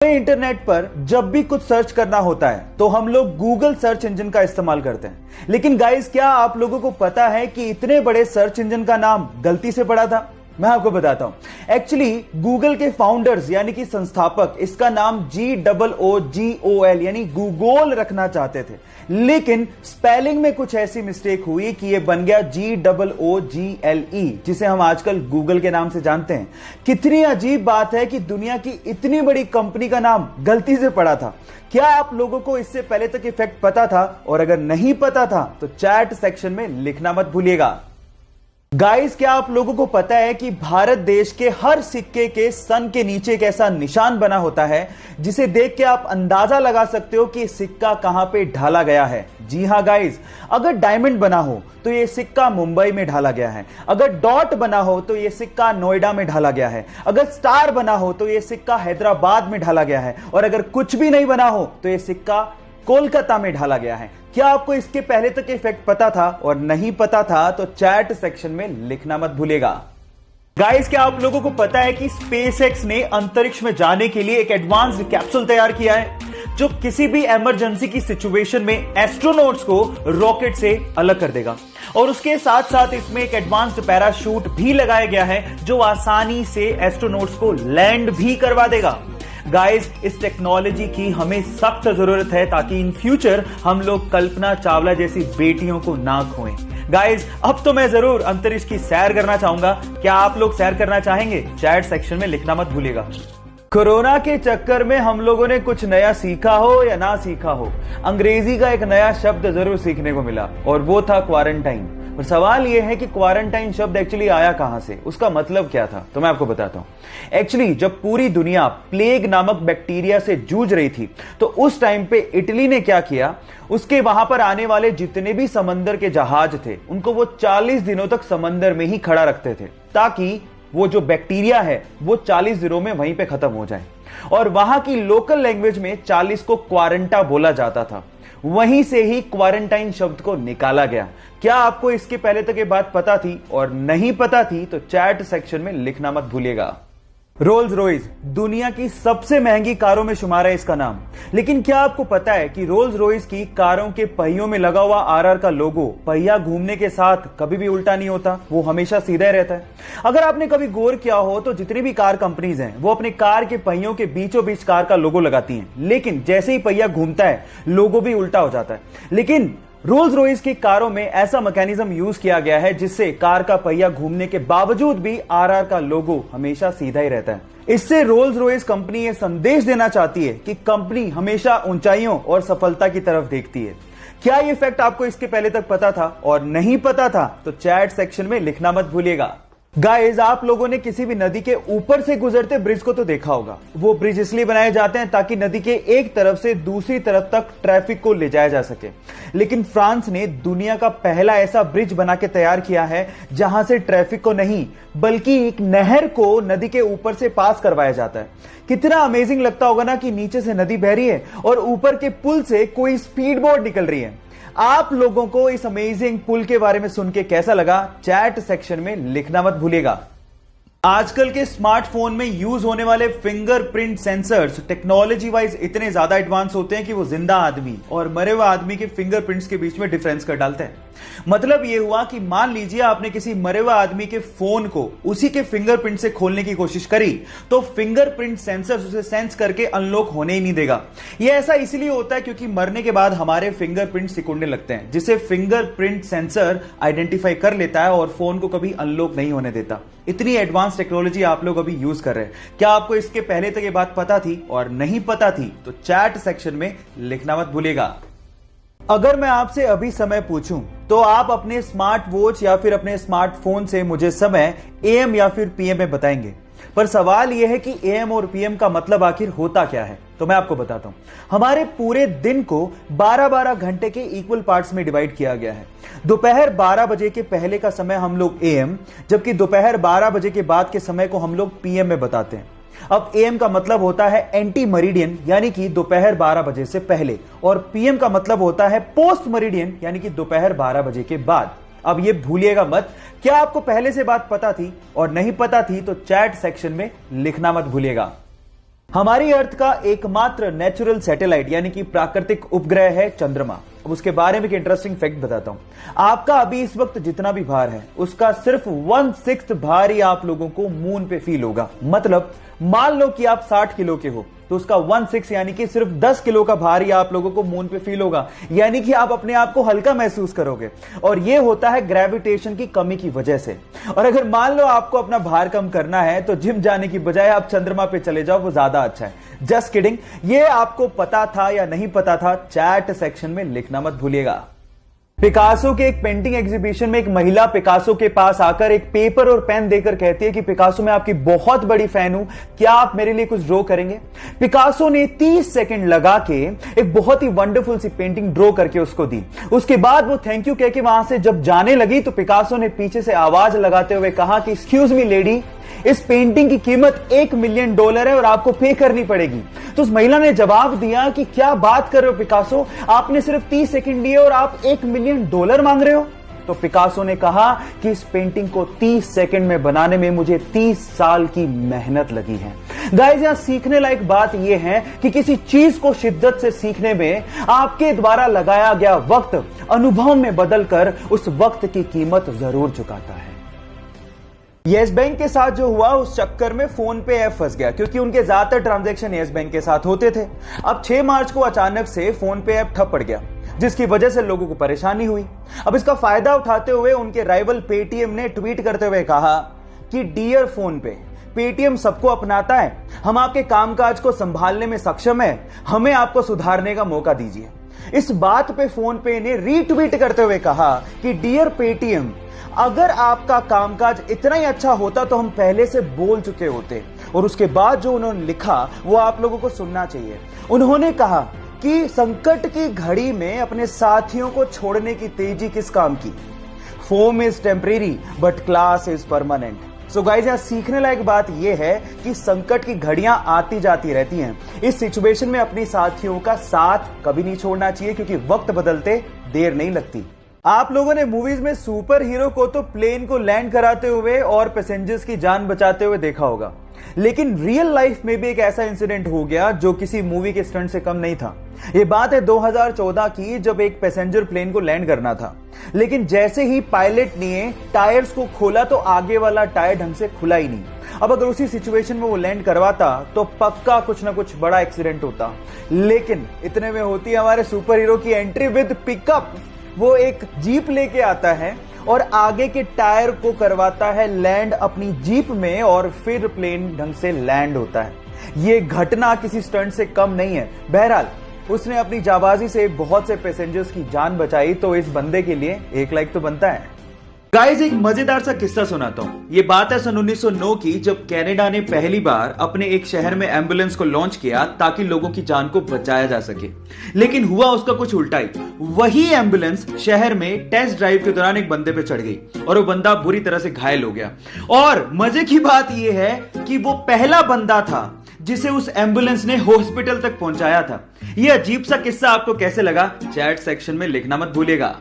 हमें इंटरनेट पर जब भी कुछ सर्च करना होता है तो हम लोग गूगल सर्च इंजन का इस्तेमाल करते हैं। लेकिन गाइस, क्या आप लोगों को पता है कि इतने बड़े सर्च इंजन का नाम गलती से पड़ा था? मैं आपको बताता हूं। एक्चुअली गूगल के फाउंडर्स यानी कि संस्थापक इसका नाम GOOGOL यानी गूगोल रखना चाहते थे, लेकिन स्पेलिंग में कुछ ऐसी मिस्टेक हुई कि यह बन गया GOOGLE, जिसे हम आजकल गूगल के नाम से जानते हैं। कितनी अजीब बात है कि दुनिया की इतनी बड़ी कंपनी का नाम गलती से पड़ा था। क्या आप लोगों को इससे पहले तक इफेक्ट पता था? और अगर नहीं पता था तो चैट सेक्शन में लिखना मत भूलिएगा। गाइस, क्या आप लोगों को पता है कि भारत देश के हर सिक्के के सन के नीचे एक ऐसा निशान बना होता है जिसे देख के आप अंदाजा लगा सकते हो कि सिक्का कहां पे ढाला गया है? जी हां गाइस, अगर डायमंड बना हो तो यह सिक्का मुंबई में ढाला गया है, अगर डॉट बना हो तो यह सिक्का नोएडा में ढाला गया है, अगर स्टार बना हो तो यह सिक्का हैदराबाद में ढाला गया है, और अगर कुछ भी नहीं बना हो तो यह सिक्का कोलकाता में ढाला गया है। क्या आपको इसके पहले तक इफेक्ट पता था? और नहीं पता था तो चैट सेक्शन में लिखना मत भूलिएगा। गाइस, क्या आप लोगों को पता है कि स्पेसएक्स ने अंतरिक्ष में जाने के लिए एक एडवांस्ड कैप्सूल तैयार किया है जो किसी भी इमरजेंसी की सिचुएशन में एस्ट्रोनॉट्स को रॉकेट से अलग कर देगा, और उसके साथ साथ इसमें एक एडवांस्ड पैराशूट भी लगाया गया है जो आसानी से एस्ट्रोनॉट्स को लैंड भी करवा देगा। गाइस, इस टेक्नोलॉजी की हमें सख्त जरूरत है ताकि इन फ्यूचर हम लोग कल्पना चावला जैसी बेटियों को ना खोएं। गाइस, अब तो मैं जरूर अंतरिक्ष की सैर करना चाहूंगा। क्या आप लोग सैर करना चाहेंगे? चैट सेक्शन में लिखना मत भूलिएगा। कोरोना के चक्कर में हम लोगों ने कुछ नया सीखा हो या ना सीखा हो, अंग्रेजी का एक नया शब्द जरूर सीखने को मिला, और वो था क्वारंटाइन। और सवाल यह है कि क्वारंटाइन शब्द एक्चुअली आया कहां से, उसका मतलब क्या था? तो मैं आपको बताता हूं। एक्चुअली जब पूरी दुनिया प्लेग नामक बैक्टीरिया से जूझ रही थी तो उस टाइम पे इटली ने क्या किया, उसके वहां पर आने वाले जितने भी समंदर के जहाज थे उनको वो 40 दिनों तक समंदर में ही खड़ा रखते थे ताकि वो जो बैक्टीरिया है वो 40 दिनों में वहीं पे खत्म हो जाए। और वहां की लोकल लैंग्वेज में 40 को क्वारंटा बोला जाता था। वहीं से ही क्वारंटाइन शब्द को निकाला गया। क्या आपको इसके पहले तक ये बात पता थी? और नहीं पता थी तो चैट सेक्शन में लिखना मत भूलिएगा। रोल्स रॉयस दुनिया की सबसे महंगी कारों में शुमार है इसका नाम। लेकिन क्या आपको पता है कि रोल्स रॉयस की कारों के पहियों में लगा हुआ आरआर का लोगो पहिया घूमने के साथ कभी भी उल्टा नहीं होता, वो हमेशा सीधा ही रहता है। अगर आपने कभी गौर किया हो तो जितनी भी कार कंपनीज हैं वो अपने कार के पहियों के बीचों बीच कार का लोगो लगाती हैं, लेकिन जैसे ही पहिया घूमता है लोगो भी उल्टा हो जाता है। लेकिन रोल्स रॉयस की कारों में ऐसा मैकेनिज्म यूज किया गया है जिससे कार का पहिया घूमने के बावजूद भी आरआर का लोगो हमेशा सीधा ही रहता है। इससे रोल्स रॉयस कंपनी यह संदेश देना चाहती है कि कंपनी हमेशा ऊंचाइयों और सफलता की तरफ देखती है। क्या यह फैक्ट आपको इसके पहले तक पता था? और नहीं पता था तो चैट सेक्शन में लिखना मत भूलिएगा। गाइस, आप लोगों ने किसी भी नदी के ऊपर से गुजरते ब्रिज को तो देखा होगा। वो ब्रिज इसलिए बनाए जाते हैं ताकि नदी के एक तरफ से दूसरी तरफ तक ट्रैफिक को ले जाया जा सके। लेकिन फ्रांस ने दुनिया का पहला ऐसा ब्रिज बना के तैयार किया है जहां से ट्रैफिक को नहीं बल्कि एक नहर को नदी के ऊपर से पास करवाया जाता है। कितना अमेजिंग लगता होगा ना कि नीचे से नदी बह रही है और ऊपर के पुल से कोई स्पीड बोट निकल रही है। आप लोगों को इस अमेजिंग पुल के बारे में सुन के कैसा लगा? चैट सेक्शन में लिखना मत भूलिएगा। आजकल के स्मार्टफोन में यूज होने वाले फिंगरप्रिंट सेंसर्स टेक्नोलॉजी वाइज इतने ज्यादा एडवांस होते हैं कि वो जिंदा आदमी और मरे हुए आदमी के फिंगरप्रिंट्स के बीच में डिफरेंस कर डालते हैं। मतलब ये हुआ कि मान लीजिए आपने किसी मरे हुए आदमी के फोन को उसी के फिंगरप्रिंट से खोलने की कोशिश करी तो फिंगरप्रिंट सेंसर उसे सेंस करके अनलॉक होने ही नहीं देगा। यह ऐसा इसलिए होता है क्योंकि मरने के बाद हमारे फिंगरप्रिंट सिकुड़ने लगते हैं, जिसे फिंगरप्रिंट सेंसर आइडेंटिफाई कर लेता है और फोन को कभी अनलॉक नहीं होने देता। इतनी एडवांस टेक्नोलॉजी आप लोग अभी यूज कर रहे हैं। क्या आपको इसके पहले तक ये बात पता थी? और नहीं पता थी तो चैट सेक्शन में लिखना मत भूलिएगा। अगर मैं आपसे अभी समय पूछूं तो आप अपने स्मार्ट वॉच या फिर अपने स्मार्टफोन से मुझे समय एएम या फिर पीएम में बताएंगे, पर सवाल यह है कि एएम और पीएम का मतलब आखिर होता क्या है? तो मैं आपको बताता हूं। हमारे पूरे दिन को 12-12 घंटे के इक्वल पार्ट्स में डिवाइड किया गया है। दोपहर 12 बजे के पहले का समय हम लोग एएम, जबकि दोपहर 12 बजे के बाद के समय को हम लोग पीएम में बताते हैं। अब एएम का मतलब होता है एंटी मरीडियन यानी कि दोपहर 12 बजे से पहले, और पीएम का मतलब होता है पोस्ट मरीडियन यानी कि दोपहर 12 बजे के बाद। अब ये भूलिएगा मत। क्या आपको पहले से बात पता थी? और नहीं पता थी तो चैट सेक्शन में लिखना मत भूलिएगा। हमारी अर्थ का एकमात्र नेचुरल सैटेलाइट यानी कि प्राकृतिक उपग्रह है चंद्रमा। अब उसके बारे में एक इंटरेस्टिंग फैक्ट बताता हूं। आपका अभी इस वक्त जितना भी भार है उसका सिर्फ 1/6 भार ही आप लोगों को मून पे फील होगा। मतलब मान लो कि आप 60 किलो के हो तो उसका 1/6 यानी कि सिर्फ 10 किलो का भार ही आप लोगों को मून पे फील होगा, यानी कि आप अपने आप को हल्का महसूस करोगे। और यह होता है ग्रेविटेशन की कमी की वजह से। और अगर मान लो आपको अपना भार कम करना है तो जिम जाने की बजाय आप चंद्रमा पे चले जाओ, वो ज्यादा अच्छा है। Just kidding. ये आपको पता था या नहीं पता था, चैट सेक्शन में लिखना मत भूलिएगा। पिकासो के एक पेंटिंग एग्जीबिशन में एक महिला पिकासो के पास आकर एक पेपर और पेन देकर कहती है कि पिकासो मैं आपकी बहुत बड़ी फैन हूं, क्या आप मेरे लिए कुछ ड्रॉ करेंगे। पिकासो ने 30 सेकंड लगा के एक बहुत ही वंडरफुल सी पेंटिंग ड्रॉ करके उसको दी। उसके बाद वो थैंक यू कह के वहां से जब जाने लगी तो पिकासो ने पीछे से आवाज लगाते हुए कहा कि एक्सक्यूज मी लेडी, इस पेंटिंग की कीमत $1 मिलियन है और आपको पे करनी पड़ेगी। तो उस महिला ने जवाब दिया कि क्या बात कर रहे हो पिकासो, आपने सिर्फ 30 सेकंड लिए और आप $1 मिलियन मांग रहे हो। तो पिकासो ने कहा कि इस पेंटिंग को 30 सेकंड में बनाने में मुझे 30 साल की मेहनत लगी है। गाइस, यहां सीखने लायक बात यह है कि किसी चीज को शिद्दत से सीखने में आपके द्वारा लगाया गया वक्त अनुभव में बदलकर उस वक्त की कीमत जरूर चुकाता है। येस बैंक के साथ जो हुआ उस चक्कर में फोन पे ऐप फंस गया क्योंकि उनके ज्यादातर ट्रांजैक्शन येस बैंक के साथ होते थे। अब 6 मार्च को अचानक से फोन पे ऐप ठप पड़ गया जिसकी वजह से लोगों को परेशानी हुई। अब इसका फायदा उठाते हुए उनके राइवल पेटीएम ने ट्वीट करते हुए कहा कि डियर फोन पे, पेटीएम सबको अपनाता है, हम आपके कामकाज को संभालने में सक्षम है, हमें आपको सुधारने का मौका दीजिए। इस बात पे फोन पे ने रीट्वीट करते हुए कहा कि डियर पेटीएम, अगर आपका कामकाज इतना ही अच्छा होता तो हम पहले से बोल चुके होते। और उसके बाद जो उन्होंने लिखा वो आप लोगों को सुनना चाहिए। उन्होंने कहा कि संकट की घड़ी में अपने साथियों को छोड़ने की तेजी किस काम की। Foam is temporary but class is permanent. So guys, यहां सीखने लायक बात यह है कि संकट की घड़ियां आती जाती रहती हैं। इस सिचुएशन में अपनी साथियों का साथ कभी नहीं छोड़ना चाहिए क्योंकि वक्त बदलते देर नहीं लगती। आप लोगों ने मूवीज में सुपर हीरो को तो प्लेन को लैंड कराते हुए और पैसेंजर्स की जान बचाते हुए देखा होगा, लेकिन रियल लाइफ में भी एक ऐसा इंसिडेंट हो गया जो किसी मूवी के स्टंट से कम नहीं था। यह बात है 2014 की, जब एक पैसेंजर प्लेन को लैंड करना था, लेकिन जैसे ही पायलट ने टायर्स को खोला तो आगे वाला टायर ढंग से खुला ही नहीं। अब अगर उसी सिचुएशन में वो लैंड करवाता तो पक्का कुछ ना कुछ बड़ा एक्सीडेंट होता। लेकिन इतने में होती है हमारे सुपर हीरो की एंट्री विद पिकअप। वो एक जीप लेके आता है और आगे के टायर को करवाता है लैंड अपनी जीप में और फिर प्लेन ढंग से लैंड होता है। ये घटना किसी स्टंट से कम नहीं है। बहरहाल उसने अपनी जाबाजी से बहुत से पैसेंजर्स की जान बचाई, तो इस बंदे के लिए 1 लाइक तो बनता है। गाइस, एक मजेदार सा किस्सा सुनाता हूं। ये बात है सन 1909 की, जब कनाडा ने पहली बार अपने एक शहर में एम्बुलेंस को लॉन्च किया ताकि लोगों की जान को बचाया जा सके। लेकिन हुआ उसका कुछ उल्टा ही। वही एम्बुलेंस शहर में टेस्ट ड्राइव के दौरान एक बंदे पे चढ़ गई और वो बंदा बुरी तरह से घायल हो गया। और मजे की बात यह है कि वो पहला बंदा था जिसे उस एम्बुलेंस ने हॉस्पिटल तक पहुंचाया था। यह अजीब सा किस्सा आपको कैसे लगा, चैट सेक्शन में लिखना मत भूलिएगा।